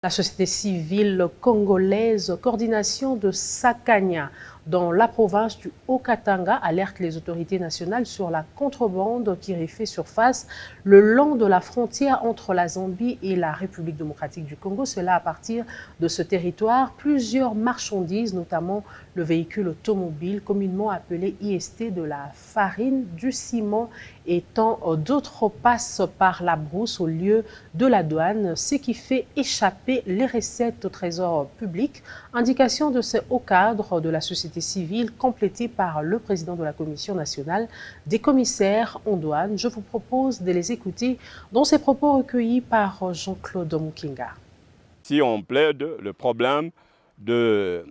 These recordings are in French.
La société civile congolaise, coordination de Sakania, dans la province du Haut-Katanga, alerte les autorités nationales sur la contrebande qui refait surface le long de la frontière entre la Zambie et la République démocratique du Congo. Cela à partir de ce territoire, plusieurs marchandises, notamment le véhicule automobile communément appelé IST, de la farine, du ciment et tant d'autres passent par la brousse au lieu de la douane, ce qui fait échapper les recettes au trésor public. Indication de ce haut cadre de la société civile complétée par le président de la Commission nationale des commissaires en douane. Je vous propose de les écouter dans ces propos recueillis par Jean-Claude Mukinga. Si on plaide le problème de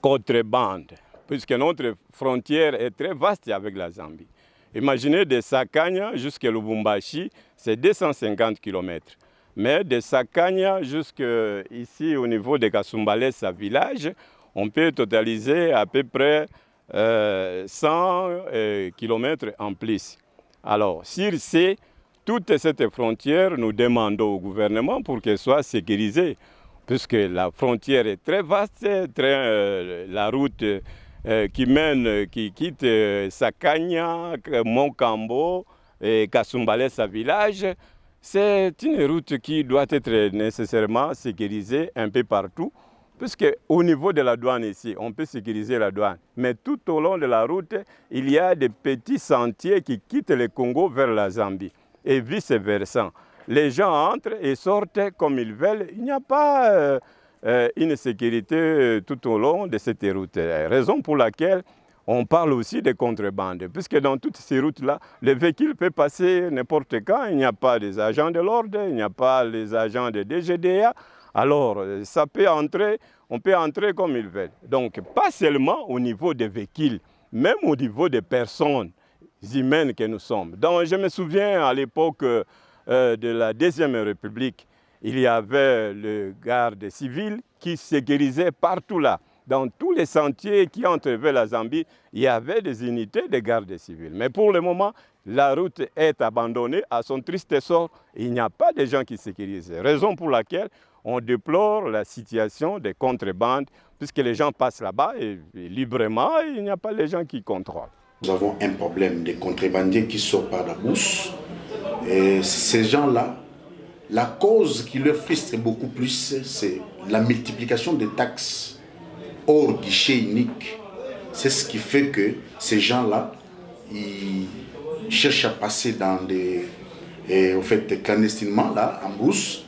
contrebande, puisque notre frontière est très vaste avec la Zambie. Imaginez de Sakanya jusqu'à Lubumbashi, c'est 250 km. Mais de Sakanya jusqu'ici au niveau de Kasumbalesa village, on peut totaliser à peu près 100 km en plus. Alors, sur toutes ces frontières, nous demandons au gouvernement pour qu'elles soient sécurisées, puisque la frontière est très vaste, la route qui quitte Sakanya, Monkambo et Kasumbalesa village, c'est une route qui doit être nécessairement sécurisée un peu partout, puisque au niveau de la douane ici, on peut sécuriser la douane. Mais tout au long de la route, il y a des petits sentiers qui quittent le Congo vers la Zambie et vice-versa. Les gens entrent et sortent comme ils veulent. Il n'y a pas une sécurité tout au long de cette route. Raison pour laquelle on parle aussi de contrebande, puisque dans toutes ces routes-là, le véhicule peut passer n'importe quand. Il n'y a pas des agents de l'ordre, il n'y a pas les agents de DGDA. Alors, ça peut entrer, on peut entrer comme ils veulent. Donc, pas seulement au niveau des véhicules, même au niveau des personnes humaines que nous sommes. Donc, je me souviens à l'époque de la Deuxième République, il y avait le garde civil qui sécurisait partout là. Dans tous les sentiers qui entrent vers la Zambie, il y avait des unités de garde civile. Mais pour le moment, la route est abandonnée à son triste sort. Il n'y a pas de gens qui sécurisent. Raison pour laquelle on déplore la situation des contrebandes, puisque les gens passent là-bas et librement, il n'y a pas les gens qui contrôlent. Nous avons un problème de contrebandiers qui sortent par la bourse. Et ces gens-là, la cause qui leur frustre beaucoup plus, c'est la multiplication des taxes hors guichet unique. C'est ce qui fait que ces gens-là, ils cherchent à passer dans clandestinement là, en bourse.